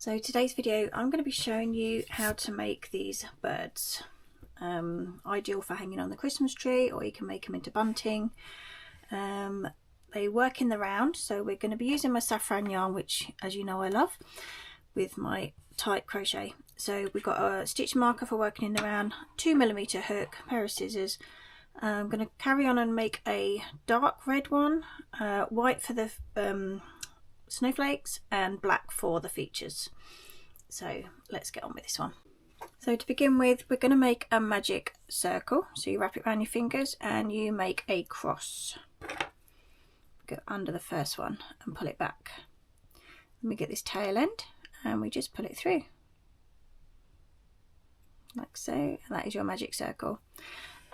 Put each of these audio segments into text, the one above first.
So today's video I'm going to be showing you how to make these birds. Ideal for hanging on the Christmas tree, or you can make them into bunting. They work in the round, so we're going to be using my saffron yarn, which as you know I love, with my tight crochet. So we've got a stitch marker for working in the round, 2mm hook, pair of scissors. I'm going to carry on and make a dark red one, white for the snowflakes and black for the features. So let's get on with this one. So to begin with, we're going to make a magic circle. So you wrap it around your fingers and you make a cross. Go under the first one and pull it back. Then we get this tail end and we just pull it through like so, and that is your magic circle.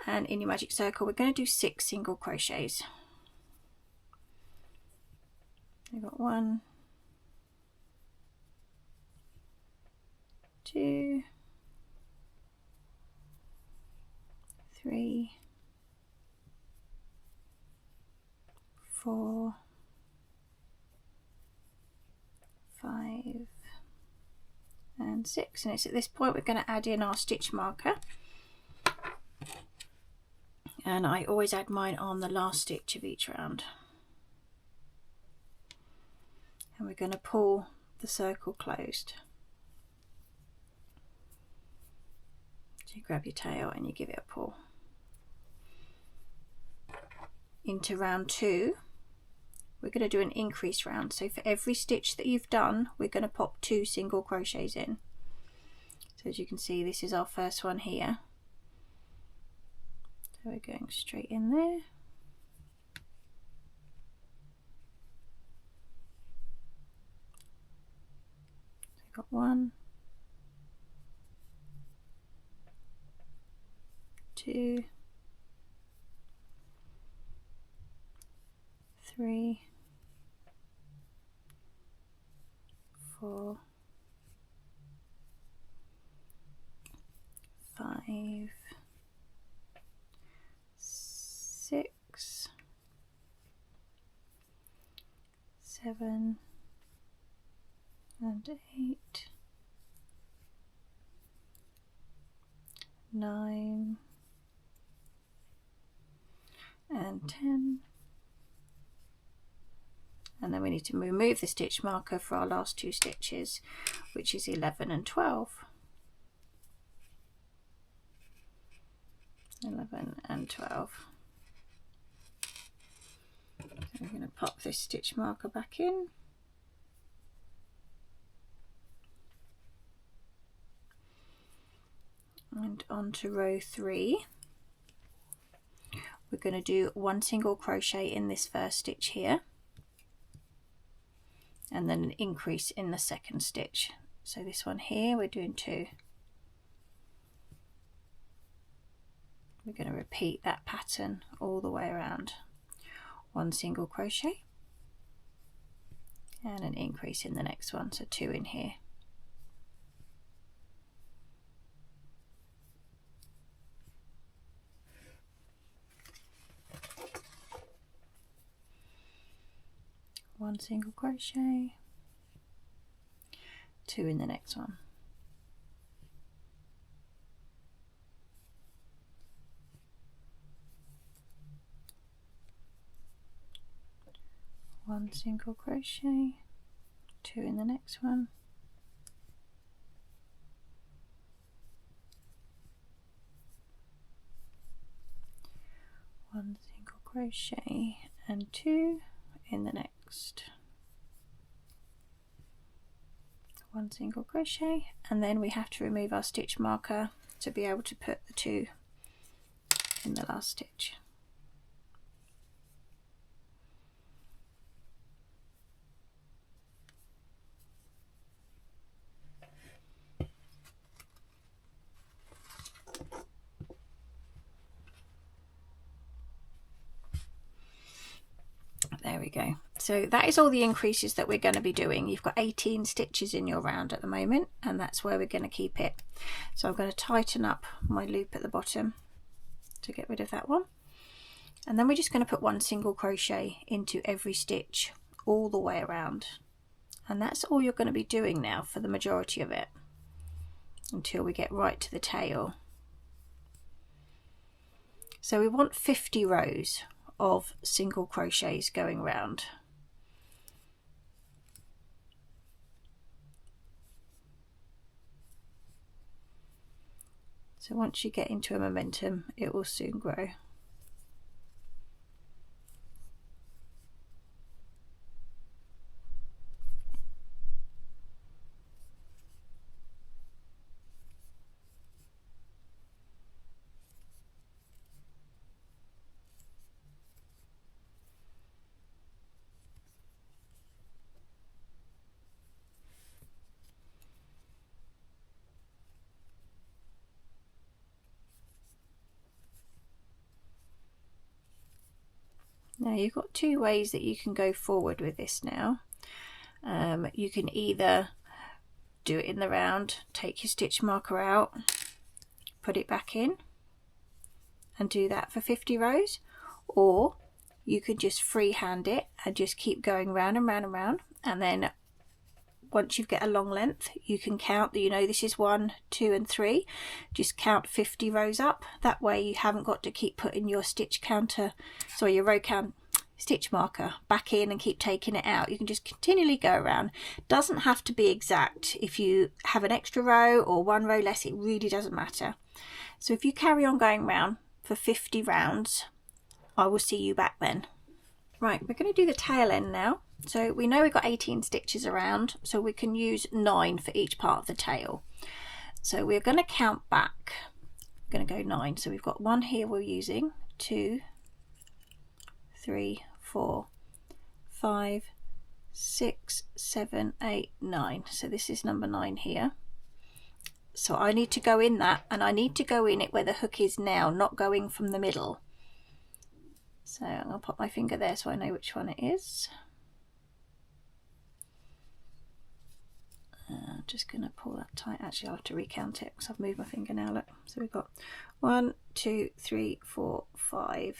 And in your magic circle we're going to do 6 single crochets. We've got 1, 2, 3, 4, 5 and 6, and it's at this point we're going to add in our stitch marker, and I always add mine on the last stitch of each round. And we're going to pull the circle closed. So you grab your tail and you give it a pull. Into round 2 we're going to do an increase round, so for every stitch that you've done we're going to pop 2 single crochets in. So as you can see, this is our first one here, so we're going straight in there. Got 1, 2, 3, 4, 5, 6, 7 and 8, 9 and 10, and then we need to remove the stitch marker for our last 2 stitches, which is 11 and 12. 11 and 12. So we're going to pop this stitch marker back in. And on to row 3, we're going to do 1 single crochet in this first stitch here, and then an increase in the second stitch. So this one here we're doing 2. We're going to repeat that pattern all the way around. 1 single crochet and an increase in the next one, so 2 in here. One single crochet, 2 in the next one. One single crochet, 2 in the next one. One single crochet and 2 in the next. 1 single crochet, and then we have to remove our stitch marker to be able to put the 2 in the last stitch. There we go. So that is all the increases that we're going to be doing. You've got 18 stitches in your round at the moment, and that's where we're going to keep it. So I'm going to tighten up my loop at the bottom to get rid of that one, and then we're just going to put 1 single crochet into every stitch all the way around, and that's all you're going to be doing now for the majority of it until we get right to the tail. So we want 50 rows of single crochets going round. So once you get into a momentum, it will soon grow. Now you've got two ways that you can go forward with this now. You can either do it in the round, take your stitch marker out, put it back in and do that for 50 rows, or you could just freehand it and just keep going round and round and round, and then once you get a long length you can count that, you know, this is 1, 2 and 3, just count 50 rows up. That way you haven't got to keep putting your stitch counter, sorry, your row count stitch marker back in and keep taking it out. You can just continually go around. Doesn't have to be exact. If you have an extra row or one row less, it really doesn't matter. So if you carry on going round for 50 rounds, I will see you back then. Right, we're going to do the tail end now. So we know we've got 18 stitches around, so we can use 9 for each part of the tail. So we're going to count back. We're going to go 9. So we've got 1 here we're using, 2, 3, 4, 5, 6, 7, 8, 9. So this is number 9 here. So I need to go in that, and I need to go in it where the hook is now, not going from the middle. So I'm going to pop my finger there so I know which one it is. Just going to pull that tight. Actually, I'll have to recount it because I've moved my finger now. Look. So we've got 1, 2, 3, 4, 5,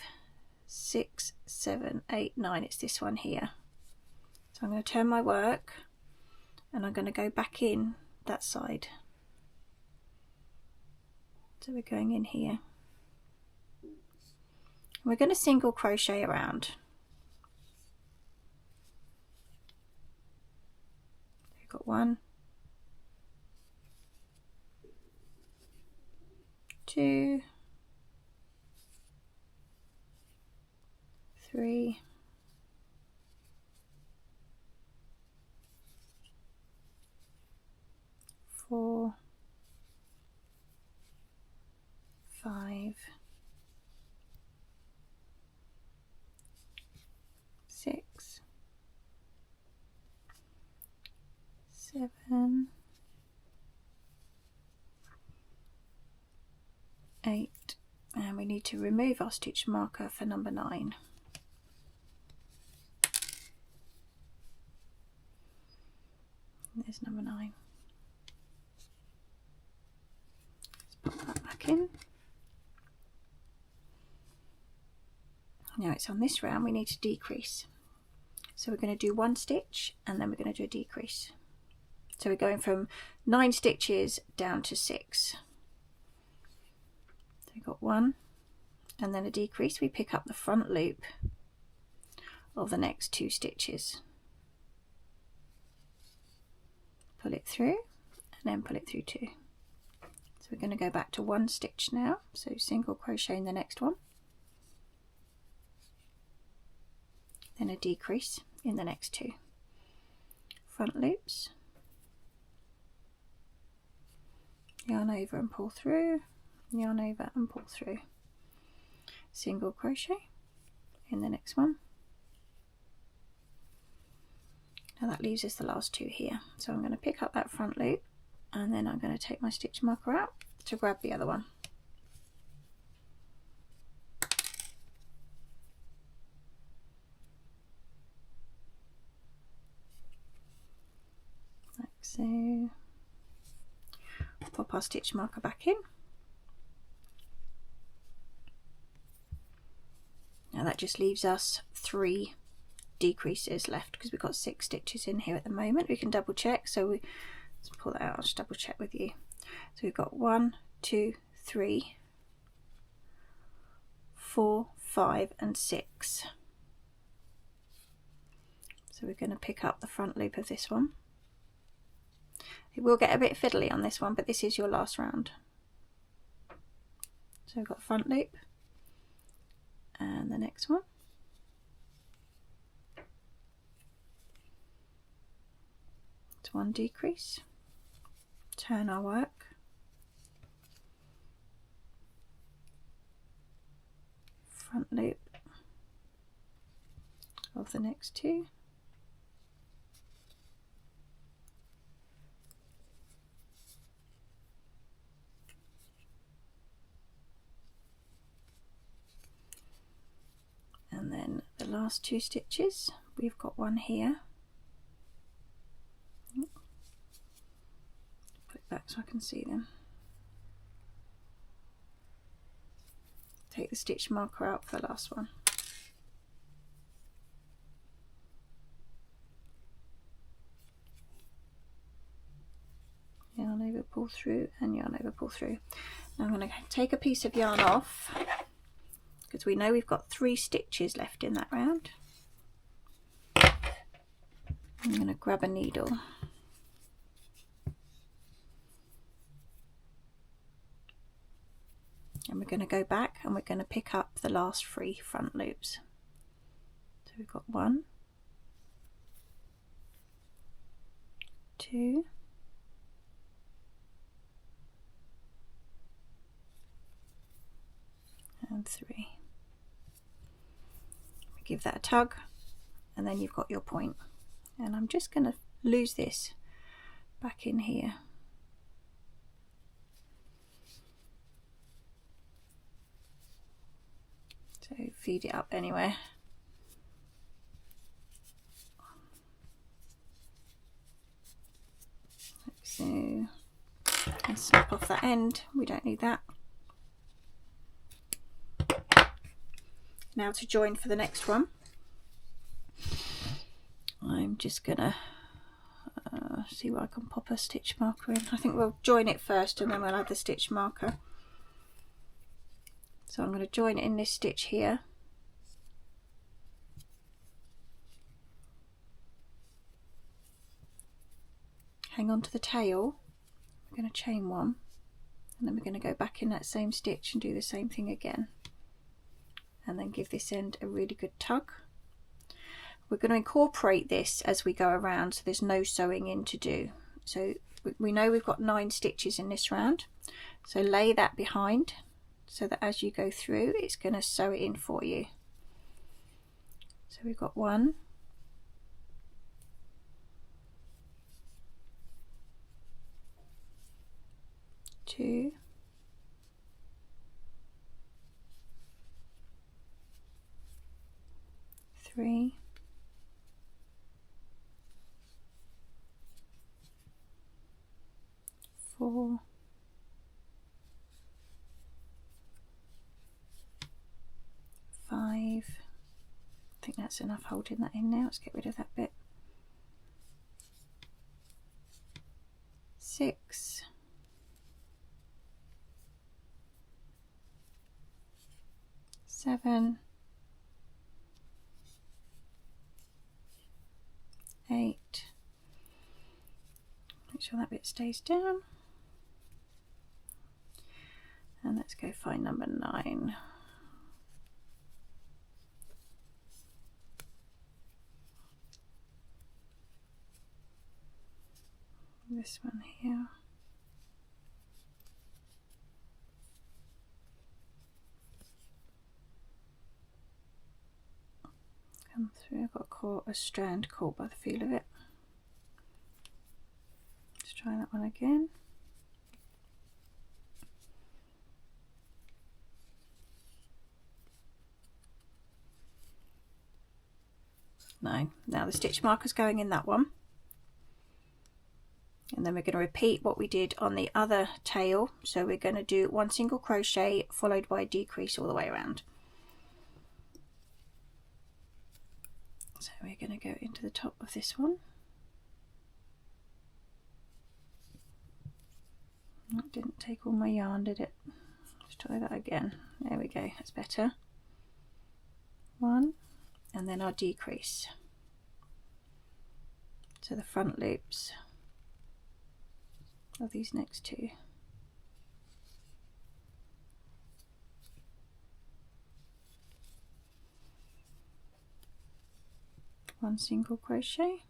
6, 7, 8, 9. It's this one here. So I'm going to turn my work and I'm going to go back in that side. So we're going in here. We're going to single crochet around. We've got 1, 2, 3, 4, 5, 6, 7, 8, and we need to remove our stitch marker for number 9. There's number 9. Let's pop that back in. Now it's on this round, we need to decrease. So we're going to do 1 stitch and then we're going to do a decrease. So we're going from 9 stitches down to 6. So we've got 1 and then a decrease. We pick up the front loop of the next 2 stitches. Pull it through and then pull it through 2. So we're going to go back to 1 stitch now. So single crochet in the next one. Then a decrease in the next 2. Front loops, yarn over and pull through, yarn over and pull through, single crochet in the next one. Now that leaves us the last 2 here, so I'm going to pick up that front loop and then I'm going to take my stitch marker out to grab the other one. So pop our stitch marker back in. Now that just leaves us 3 decreases left because we've got 6 stitches in here at the moment. We can double check, so let's pull that out. I'll just double check with you. So we've got 1, 2, 3, 4, 5 and 6. So we're going to pick up the front loop of this one. It will get a bit fiddly on this one, but this is your last round. So we've got front loop and the next one. It's 1 decrease, turn our work, front loop of the next 2, and then the last 2 stitches, we've got one here. Put it back so I can see them. Take the stitch marker out for the last one. Yarn over, pull through, and yarn over, pull through. Now I'm going to take a piece of yarn off because we know we've got 3 stitches left in that round. I'm going to grab a needle. And we're going to go back and we're going to pick up the last 3 front loops. So we've got 1, 2, and 3. Give that a tug and then you've got your point. And I'm just going to lose this back in here. So feed it up anyway. So let's snap off that end, we don't need that. Now to join for the next one, I'm just gonna see where I can pop a stitch marker in. I think we'll join it first and then we'll add the stitch marker. So I'm going to join it in this stitch here. Hang on to the tail. We're going to chain 1 and then we're going to go back in that same stitch and do the same thing again. And then give this end a really good tug. We're going to incorporate this as we go around, so there's no sewing in to do. So we know we've got 9 stitches in this round, so lay that behind so that as you go through it's going to sew it in for you. So we've got 1, 2, 3, 4, 5. I think that's enough holding that in now. Let's get rid of that bit. 6, 7, 8. Make sure that bit stays down. And let's go find number 9. This one here. Come through. I've got a strand caught by the feel of it. Let's try that one again. No. Now the stitch marker's going in that one. And then we're going to repeat what we did on the other tail. So we're going to do 1 single crochet followed by a decrease all the way around. So we're going to go into the top of this one. That didn't take all my yarn, did it? Let's try that again. There we go, that's better. One, and then our decrease. So the front loops of these next two. One single crochet,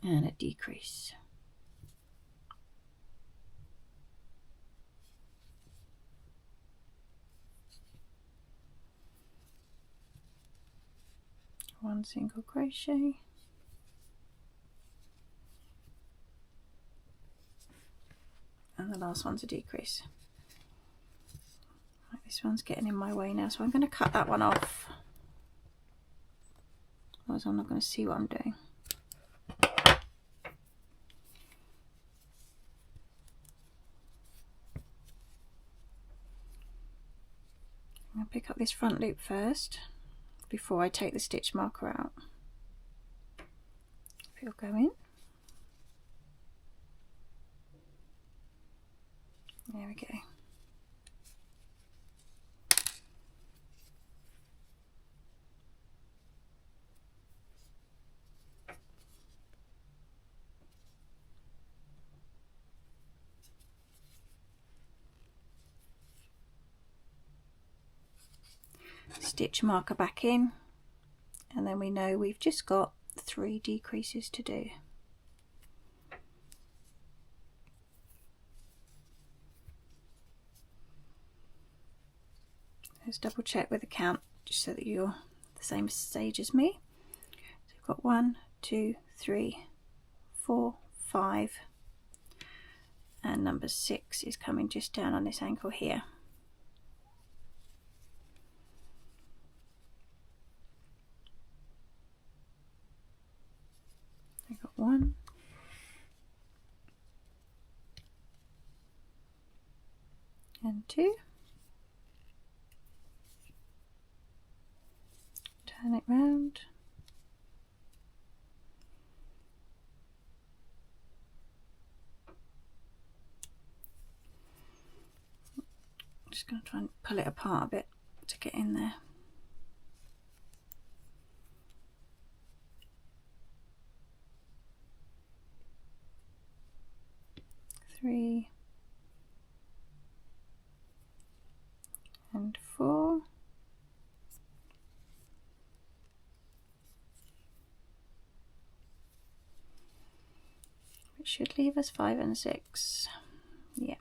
and a decrease. One single crochet, and the last one's a decrease. Right, this one's getting in my way now, so I'm going to cut that one off, otherwise I'm not going to see what I'm doing. I'll pick up this front loop first before I take the stitch marker out. It'll go in. There we go. Stitch marker back in, and then we know we've just got 3 decreases to do. Let's double check with the count just so that you're the same stage as me. So we've got 1, 2, 3, 4, 5, and number 6 is coming just down on this ankle here. I've got 1, and 2. Turn it round. I'm just going to try and pull it apart a bit to get in there. Three and 4. Which should leave us 5 and 6. Yeah.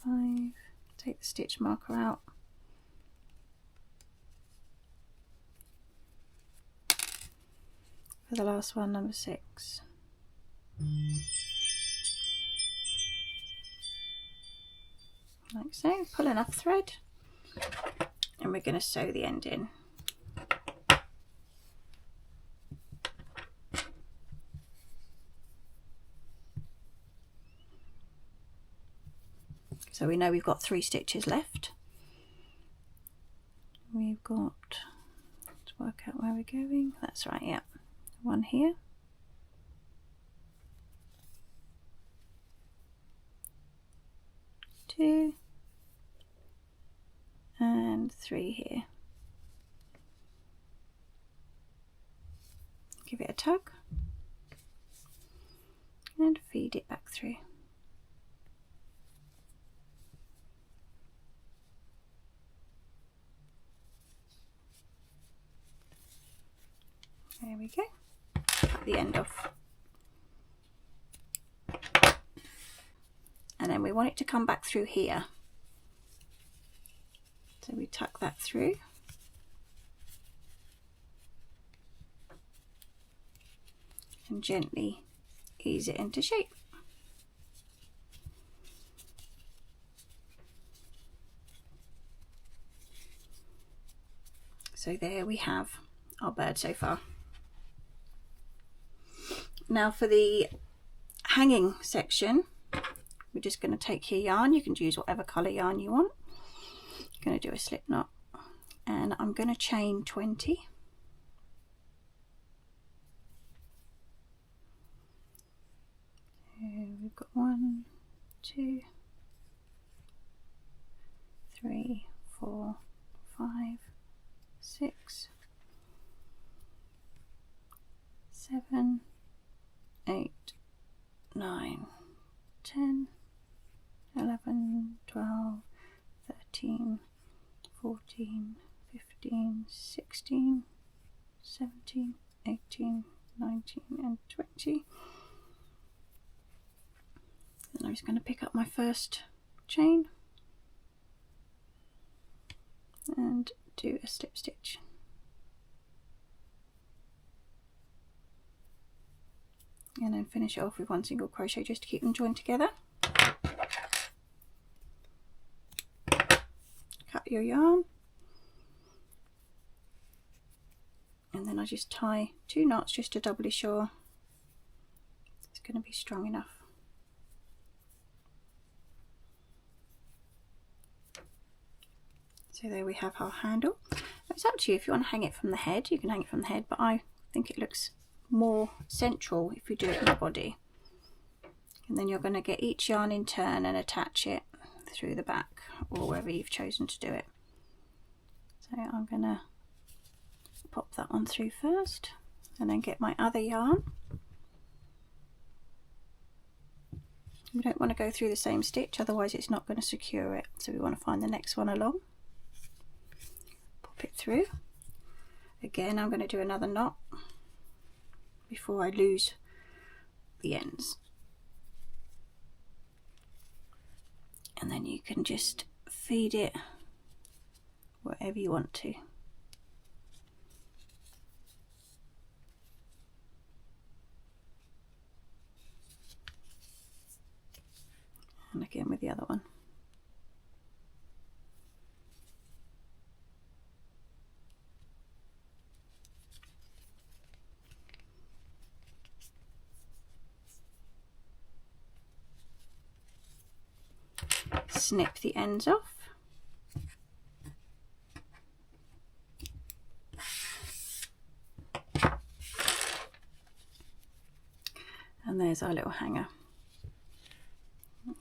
5. Take the stitch marker out. For the last one, number 6. Like so. Pull enough thread, and we're going to sew the end in. So we know we've got 3 stitches left. We've got, let's work out where we're going. That's right, yeah. 1 here. 2 and 3 here. Give it a tug and feed it back through. There we go. Cut the end off. And then we want it to come back through here. So we tuck that through. And gently ease it into shape. So there we have our bird so far. Now for the hanging section, we're just going to take your yarn. You can use whatever colour yarn you want. I'm going to do a slip knot, and I'm going to chain 20. So we've got 1, 2, 3, 4, 5, 6, 7, 8, 9, 10, 11, 12, 13, 14, 15, 16, 17, 18, 19 and 20. And I'm just going to pick up my first chain and do a slip stitch. And then finish it off with one single crochet just to keep them joined together. Cut your yarn, and then I just tie 2 knots just to doubly sure it's going to be strong enough. So there we have our handle. It's up to you if you want to hang it from the head, you can hang it from the head, but I think it looks more central if you do it in the body. And then you're going to get each yarn in turn and attach it through the back or wherever you've chosen to do it. So I'm going to pop that on through first and then get my other yarn. We don't want to go through the same stitch, otherwise it's not going to secure it, so we want to find the next one along. Pop it through. Again, I'm going to do another knot before I lose the ends. And then you can just feed it wherever you want to. And again with the other one. Snip the ends off. And there's our little hanger.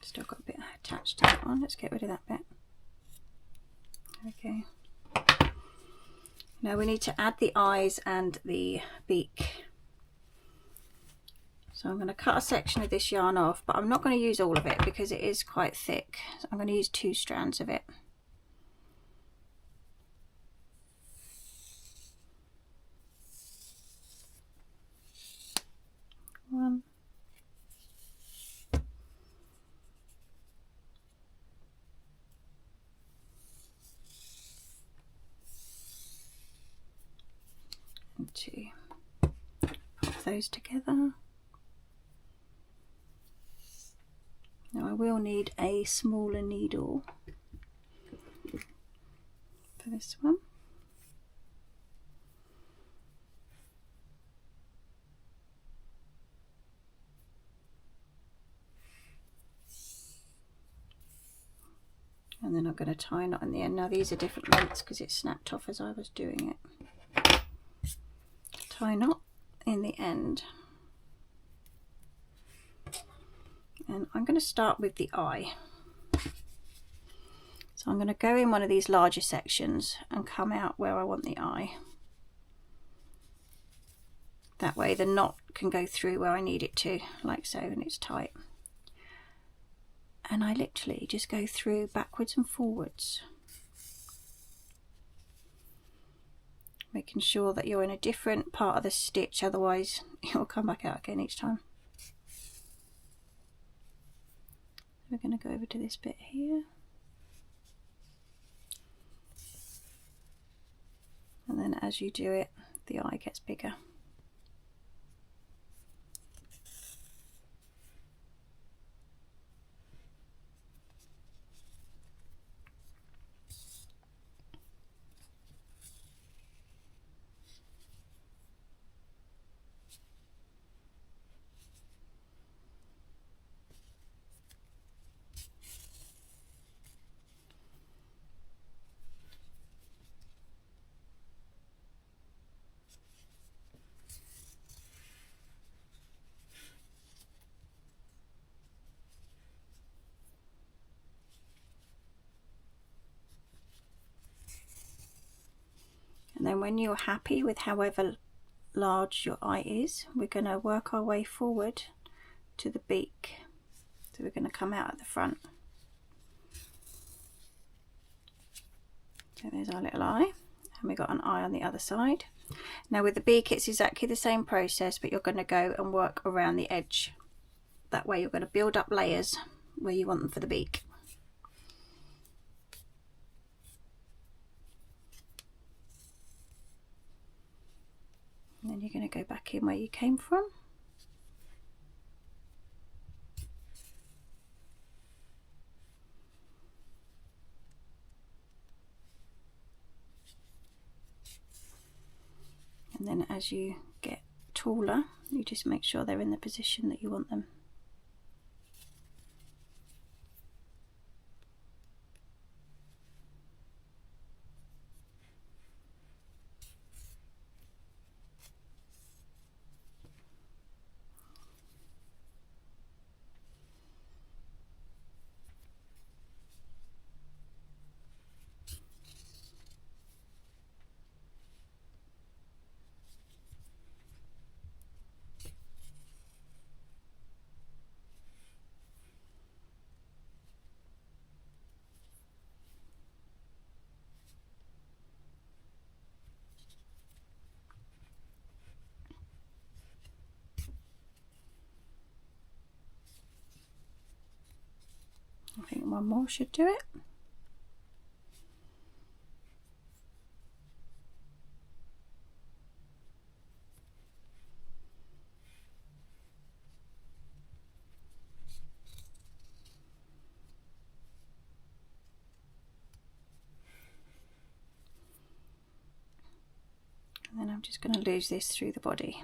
Still got a bit attached to that one. Let's get rid of that bit. Okay. Now we need to add the eyes and the beak. So I'm going to cut a section of this yarn off, but I'm not going to use all of it because it is quite thick. So I'm going to use 2 strands of it. One. And 2. Pop those together. Now I will need a smaller needle for this one. And then I'm going to tie a knot in the end. Now these are different lengths because it snapped off as I was doing it. Tie a knot in the end. And I'm going to start with the eye. So I'm going to go in one of these larger sections and come out where I want the eye. That way the knot can go through where I need it to, like so, and it's tight. And I literally just go through backwards and forwards, making sure that you're in a different part of the stitch, otherwise it'll come back out again each time. We're going to go over to this bit here, and then as you do it, the eye gets bigger. then when you're happy with however large your eye is, we're going to work our way forward to the beak. So we're going to come out at the front. So there's our little eye, and we've got an eye on the other side. Now with the beak it's exactly the same process, but you're going to go and work around the edge. That way you're going to build up layers where you want them for the beak. And then you're going to go back in where you came from. And then as you get taller, you just make sure they're in the position that you want them. I think one more should do it. And then I'm just going to lose this through the body.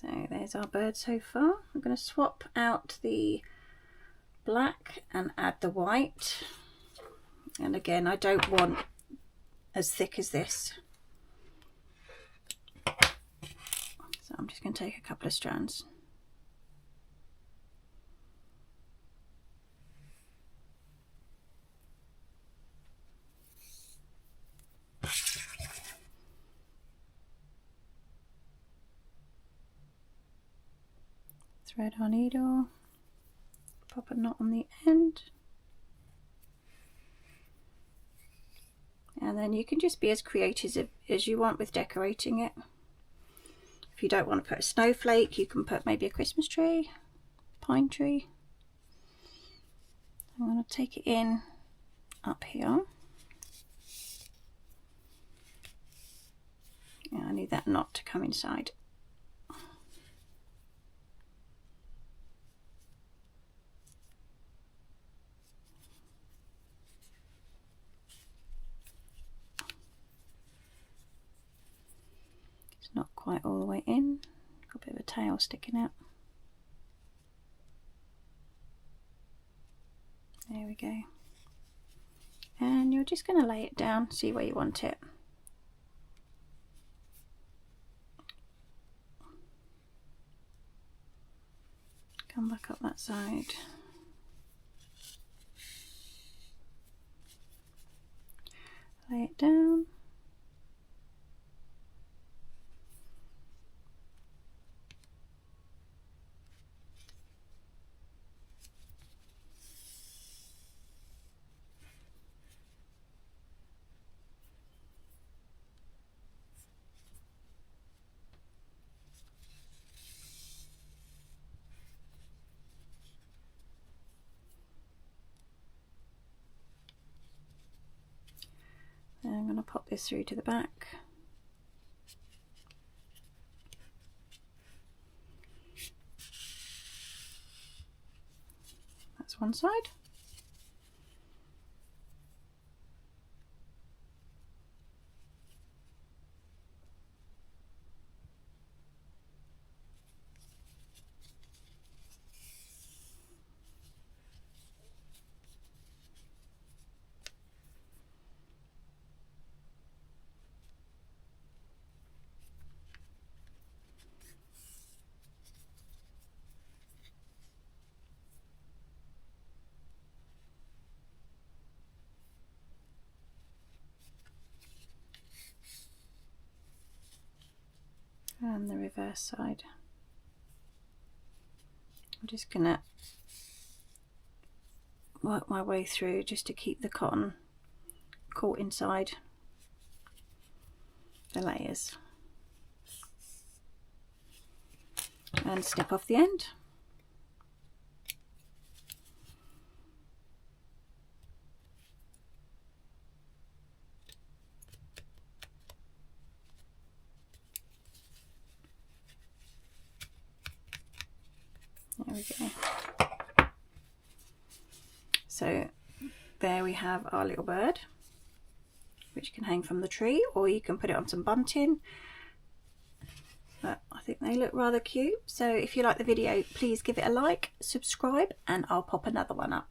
So there's our bird so far. I'm going to swap out the black and add the white. And again, I don't want as thick as this. So I'm just going to take a couple of strands. Thread our needle, pop a knot on the end, and then you can just be as creative as you want with decorating it. If you don't want to put a snowflake, you can put maybe a Christmas tree, pine tree. I'm going to take it in up here. Yeah, I need that knot to come inside. Not quite all the way in, got a bit of a tail sticking out. There we go. And you're just going to lay it down, see where you want it. Come back up that side. Lay it down. And I'm going to pop this through to the back. That's one side. and the reverse side. I'm just gonna work my way through just to keep the cotton caught inside the layers, and snip off the end. There we go. So there we have our little bird, which can hang from the tree, or you can put it on some bunting. But I think they look rather cute. So if you like the video, please give it a like, subscribe, and I'll pop another one up.